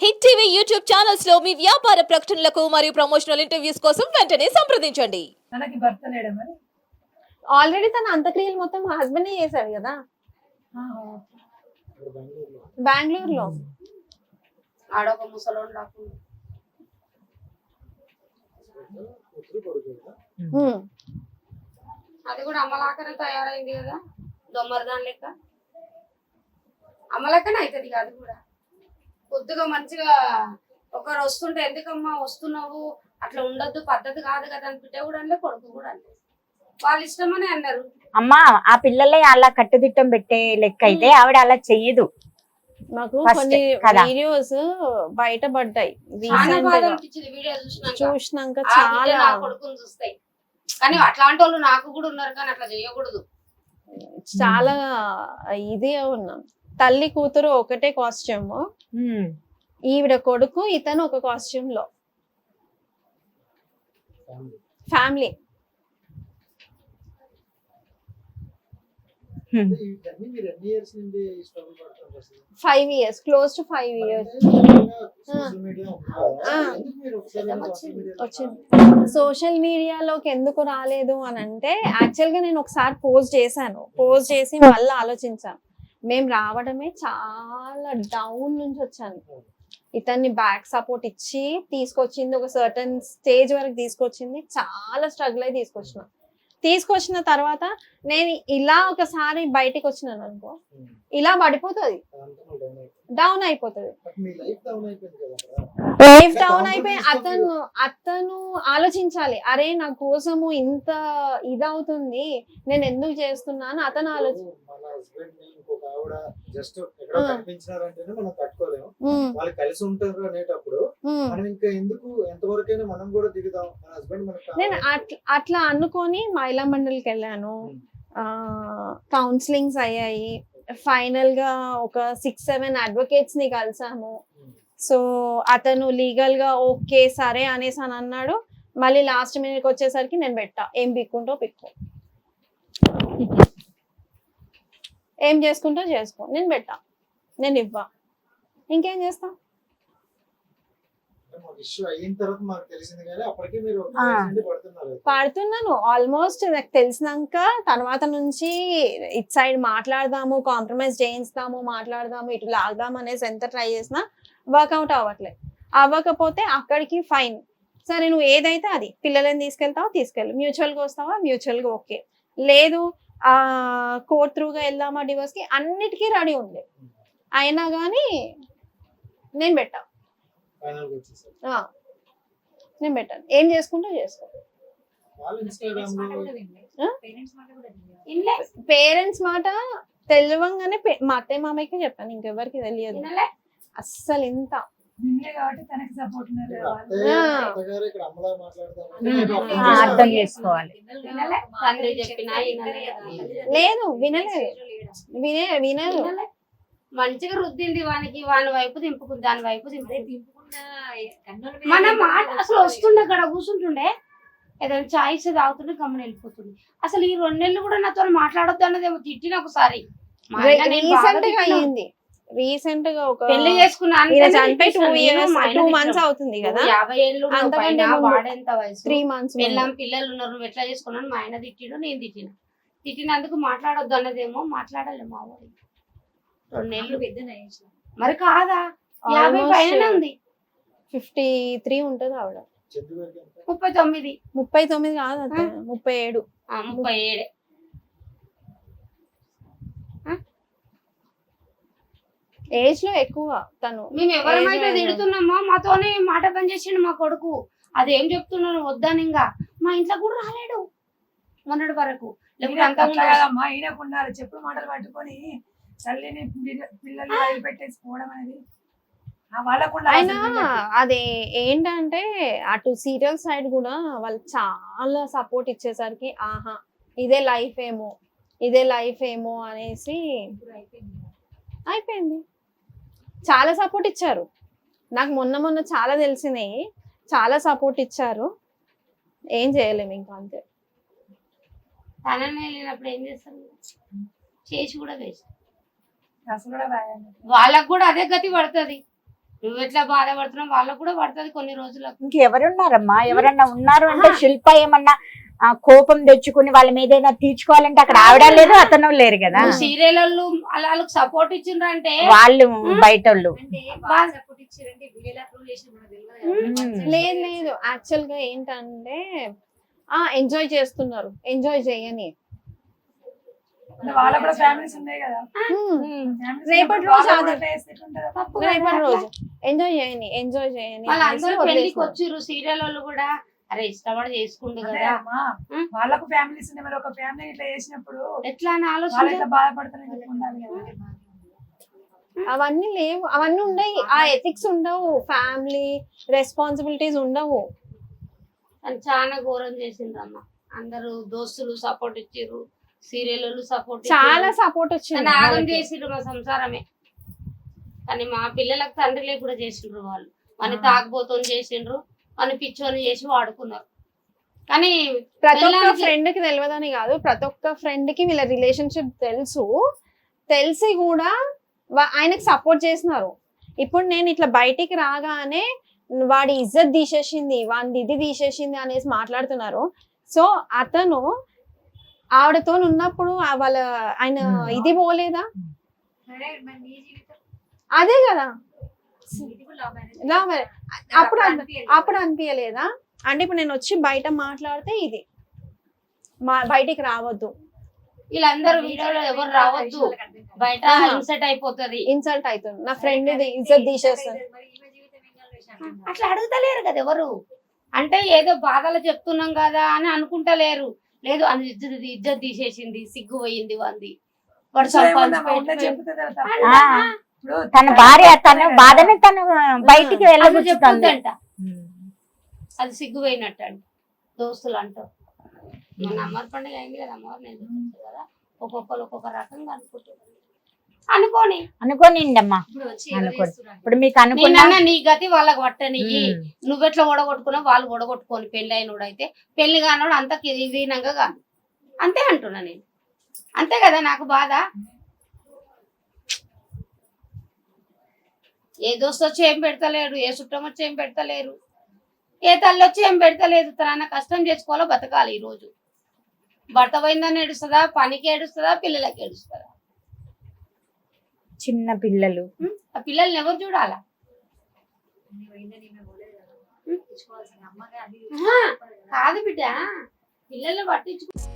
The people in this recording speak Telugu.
హిట్ టీవీ యూట్యూబ్ ఛానల్స్ లో మీ వ్యాపార ప్రకటనలకు మరియు ప్రమోషనల్ ఇంటర్వ్యూస్ కోసం వెంటనే సంప్రదించండి. తనకి భర్త లేడా మరి? ఆల్రెడీ తన అంత్యక్రియలు మొత్తం మా హస్బెండ్ చేశాడు కదా బెంగళూరులో. ఆడొక ముసలోడు రాకుండా అది కూడా అమ్మలాకనే తయారైంది కదా, దొమ్మరదాని లెక్క అమ్మలెక్కనే అవుతుంది కాదు కూడా. కొద్దిగా మంచిగా ఒకరు వస్తుంటే ఎందుకమ్మా వస్తున్నావు అట్లా ఉండొద్దు పద్ధతి కాదు కదా అని బిడ్డ కూడా అనలే, కొడుకు కూడా అనలేదు. వాళ్ళ ఇష్టమని అన్నారు. అమ్మా ఆ పిల్లలే అలా కట్టుదిట్టం పెట్టే లెక్క అయితే ఆవిడ అలా చెయ్యదు. మాకు First కొన్ని కదా. వీడియోస్ బయటపడ్డాయి చాలా recent బాధ గా. అనిపించింది వీడియో చూసినాక. చూసినాక ఆ బిడ్డ చాలా నా కొడుకుని చూస్తాయి కానీ అట్లాంటి వాళ్ళు నాకు కూడా ఉన్నారు కానీ అట్లా చేయకూడదు. చాలా ఇది ఉన్నాం. తల్లి కూతురు ఒకటే కాస్ట్యూమ్, ఈవిడ కొడుకు ఇతను ఒక కాస్ట్యూమ్ లో ఫ్యామిలీ. ఇవన్నీ మీరు ఎన్ని ఇయర్స్ నుండి స్ట్రగుల్ పడుతున్నారు అసలు? 5 years, close to 5 years social media ఎందుకు మీరు ఒకసారి సోషల్ మీడియా వచ్చింది. సోషల్ మీడియాలోకి ఎందుకు రాలేదు అని అంటే యాక్చువల్ గా నేను ఒకసారి పోస్ట్ చేశాను. పోస్ట్ చేసి మళ్ళీ ఆలోచించాను. మేము రావడమే చాలా డౌన్ నుంచి వచ్చాను. ఇతన్ని బ్యాక్ సపోర్ట్ ఇచ్చి తీసుకొచ్చింది, ఒక సర్టన్ స్టేజ్ వరకు తీసుకొచ్చింది. చాలా స్ట్రగుల్ అయి తీసుకొచ్చిన తర్వాత నేను ఇలా ఒకసారి బయటికి వచ్చినాను అనుకో, ఇలా పడిపోతుంది, డౌన్ అయిపోతుంది. మీ లైఫ్ డౌన్ అయిపోయింది కదా. లైఫ్ డౌన్ అయిపోయి అతను ఆలోచించాలి, అరే నా కోసము ఇంత ఇదవుతుంది నేను ఎందుకు చేస్తున్నాను అతను మన హస్బెండ్ ని ఇంకొక ఆవిడ జస్ట్ ఎక్కడ కనిపించినారంటేనే మనం తట్టుకోలేము. వాళ్ళు కలిసి ఉంటారు అనేటప్పుడు మనం ఇంకా ఎందుకు ఎంతవరకైనా మనం కూడా దిగుదాం. మన హస్బెండ్ మనకు నేను అట్లా అనుకొని మహిళా మండలికి వెళ్ళాను. కౌన్సిలింగ్స్ అయ్యాయి. ఫైనల్ గా ఒక 6-7 అడ్వకేట్స్ ని కలిసాము. సో అతను లీగల్ గా ఓకే సరే అనేసి అని అన్నాడు. మళ్ళీ లాస్ట్ మినిట్ వచ్చేసరికి నేను పెట్టా, ఏం పిక్కుంటో పిక్కు, ఏం చేసుకుంటో చేసుకో, నేను పెట్టా, నేను ఇవ్వా, ఇంకేం చేస్తా. ఇష్యూ అయిన తర్వాత మాకు తెలిసింది కానీ అప్పటికే మీరు పడుతున్నారు. పడుతున్నాను ఆల్మోస్ట్. నాకు తెలిసినాక తర్వాత నుంచి ఇటు సైడ్ మాట్లాడదాము, కాంప్రమైజ్ చేయిస్తాము, మాట్లాడదాము, ఇటు లాగదాము అనేసి ఎంత ట్రై చేసినా వర్కౌట్ అవ్వకపోతే అక్కడికి ఫైన్, సరే నువ్వు ఏదైతే అది, పిల్లలని తీసుకెళ్తావా తీసుకెళ్ళు, మ్యూచువల్గా వస్తావా మ్యూచువల్గా ఓకే, లేదు కోర్ట్ త్రూగా వెళ్దామా డివోర్స్ కి, అన్నిటికీ రెడీ ఉంది. అయినా కానీ నేను పెట్టా, నేను పెట్టాను, ఏం చేసుకుంటా చేసుకో. పేరెంట్స్ మాట తెలియంగానే మా అత్తయ్య మామయ్యకి చెప్పాను, ఇంకెవరికి తెలియదు అస్సలు. ఇంత కాబట్టి తనకి సపోర్ట్ అర్థం చేసుకోవాలి. తండ్రి చెప్పినా లేదు, వినలేదు. మంచిగా రుద్దింది వానికి, వాని వైపు దింపుకుంది, దాని వైపు దింపుకుంది. మన మాట అసలు వస్తుండే, అక్కడ కూర్చుంటుండే, ఏదైనా చాయిస్ తాగుతుండే, గమ్మని వెళ్ళిపోతుంది. అసలు ఈ 2 నెలలు కూడా నాతో మాట్లాడొద్దు అన్నదేమో తిట్టిన ఒకసారి. రీసెంట్ గా ఒక పెళ్లి చేసుకున్నాను 2 months అవుతుంది కదా, 50 ఏళ్ళు అంతకంటే వాడేంత వయసు 3 months పిల్లలు ఉన్నారు, నువ్వు ఎట్లా చేసుకున్నాను. మా ఆయన తిట్టిడు, నేను తిట్టినందుకు మాట్లాడొద్దు అన్నదేమో మాట్లాడాలి. మా వాడు 2 నెలలు మరి కాదా, 50 పైన ఉంది. 53 ఉంటది ఆవిడ. 39 కాదు, 37. 37 ఏజ్ లో ఎక్కువ తను. మేము ఎవరమైతే తిడుతున్నామో మాతోనే మాట పని చేసిండు మా కొడుకు. అదేం చెప్తున్నాను వద్దని, ఇంకా మా ఇంట్లో కూడా రాలేడు మొన్నటి వరకు. లేకపోతే అంతా కదమ్మా, ఈయనకున్నారు చెప్పుడు మాటలు పట్టుకొని తల్లిని పిల్లల్ని వదిలిపెట్టేసి పోవడం అనేది అయినా అది ఏంటంటే అటు సీరియల్ సైడ్ కూడా వాళ్ళు చాలా సపోర్ట్ ఇచ్చేసరికి ఆహా ఇదే లైఫ్ ఏమో అనేసి అయిపోయింది. చాలా సపోర్ట్ ఇచ్చారు నాకు, మొన్న చాలా తెలిసినాయి, చాలా సపోర్ట్ ఇచ్చారు. ఏం చేయలేము ఇంకా, అంతే. తనని వెళ్ళినప్పుడు ఏం చేస్తాను, చేసి కూడా వేస్ట్. అసలు కూడా వాళ్ళకు కూడా అదే గతి పడుతుంది. నువ్వు ఎట్లా బాధపడుతున్నావు వాళ్ళకు కూడా పడుతుంది కొన్ని రోజులకు. ఇంకెవరున్నారమ్మా? ఎవరన్నా ఉన్నారు అంటే శిల్ప ఏమన్నా కోపం తెచ్చుకుని వాళ్ళ మీద ఏదైనా తీర్చుకోవాలంటే అక్కడ ఆవిడ లేదు, అతను లేరు కదా. సీరియల్ వాళ్ళు వాళ్ళకి సపోర్ట్ ఇచ్చిండ్రు అంటే వాళ్ళు బయట వాళ్ళు. లేదు లేదు, యాక్చువల్ గా ఏంటంటే ఎంజాయ్ చేస్తున్నారు, ఎంజాయ్ చేయని. వాళ్ళ కూడా ఫ్యామిలీస్ ఉన్నాయి కదా. రేపటి రోజు అది తప్పు రేపటి కదా. రోజు ఎంజాయ్ చేయని, ఎంజాయ్ చేయని వాళ్ళందరూ అనేసి పెళ్లికి వదిలేస్తున్నారు. వచ్చిర్రు సీరియల్ వాళ్ళు కూడా, అరే ఇష్టపడి చేసుకుండు అదే కదా అమ్మా, వాళ్ళకు ఫ్యామిలీస్ ఉన్నాయి, మరి ఒక ఫ్యామిలీ ఇట్లా చేసినప్పుడు ఎట్లా అని వాళ్ళు ఆలోచన. ఇట్లా బాధపడుతున్నారు ఉండాలి కదా. అవన్నీ లేవు, అవన్నీ ఉండవు, ఆ ఎథిక్స్ ఉండవు, ఫ్యామిలీ రెస్పాన్సిబిలిటీస్ ఉండవు. అని చాలా ఘోరం చేసిండ్రమ్మ. అందరూ దోస్తులు సపోర్ట్ ఇచ్చిర్రు, సీరియల్ వాళ్ళు సపోర్ట్ చాలా సపోర్ట్ వచ్చింది ఆగం వాళ్ళకి. చేసిండ్రు మా సంసారమే. కానీ మా పిల్లలకు తండ్రిలే కూడా చేసిండ్రు వాళ్ళు. మన తాగుబోతోని చేసిండ్రు, మన పిచ్చోని చేసి వాడుకున్నారు. కానీ ప్రతి ఒక్క పిల్లలకి- ఫ్రెండ్ కి తెలియదని కాదు, ప్రతి ఒక్క ఫ్రెండ్ కి వీళ్ళ రిలేషన్షిప్ తెలుసు, తెలిసి కూడా ఆయనకి సపోర్ట్ చేసినారు. ఇప్పుడు నేను ఇట్లా బయటికి రాగానే వాడి ఇజ్జత్ తీసేసింది, వాడి ఇది తీసేసింది అనేసి మాట్లాడుతున్నారు. సో అతను ఆవిడతో ఉన్నప్పుడు వాళ్ళ ఆయన ఇది పోలేదా? అదే కదా, అప్పుడు అనిపించలేదా? అంటే ఇప్పుడు నేను వచ్చి బయట మాట్లాడితే ఇది బయటికి రావద్దు, వీళ్ళందరూ వీడియోలో ఎవరు రావద్దు, బయట ఇన్సెట్ అయిపోతుంది. ఇన్సల్ట్ అవుతుంది, నా ఫ్రెండ్ ఇది ఇజ్జత్ తీసేస్తుంది. అట్లా అడుగుతలేరు కదా ఎవరు. అంటే ఏదో బాధలు చెప్తున్నాం కదా అని అనుకుంటలేరు. లేదు అని ఇజ్జత్ తీసేసింది, సిగ్గు పోయింది వంది, వాడు ఏమన్నా ఉంటే సంపాదించి చెప్తే కదా ఆ, ఇప్పుడు తన భార్య తన బాధని తను బయటికి వెళ్ళబుచ్చుతుంది. చెప్పుకుందంట, అది సిగ్గుపోయినట్టు అంట దోస్తులు అంటారు. మన అమ్మవారి పండుగ అయింది కదా, అమ్మవారు నేను చెప్పాను కదా, ఒక్కొక్కరు ఒక్కొక్క రకంగా అనుకుంటున్నారు. అనుకోనిండమ్మా, అనుకోని ఇప్పుడు మీకు అనుకున్నా నేనన్నా నీ గతి వాళ్ళకి పట్టని, నువ్వెట్లా ఓడగొట్టుకున్నావు వాళ్ళు ఓడగొట్టుకోని. పెళ్లి అయినోడు అయితే పెళ్లి కానోడు అంత వీనంగా కాదు, అంతే అంటున్నా నేను. అంతే కదా నాకు బాధ. ఏ దోస్తు వచ్చి ఏం పెడతలేడు, ఏ చుట్టం వచ్చి ఏం పెడతలేరు, ఏ తల్లి వచ్చి ఏం పెడతలేదు. తన కష్టం చేసుకోవాలో బతకాలి. ఈ రోజు భర్త పోయిందని ఏడుస్తుందా, పనికి ఏడుస్తుందా, పిల్లలకి ఏడుస్తుందా? చిన్న పిల్లలు, ఆ పిల్లల్ని ఎవరు చూడాలా? కాదు బిడ్డ, పిల్లల్ని పట్టించుకో.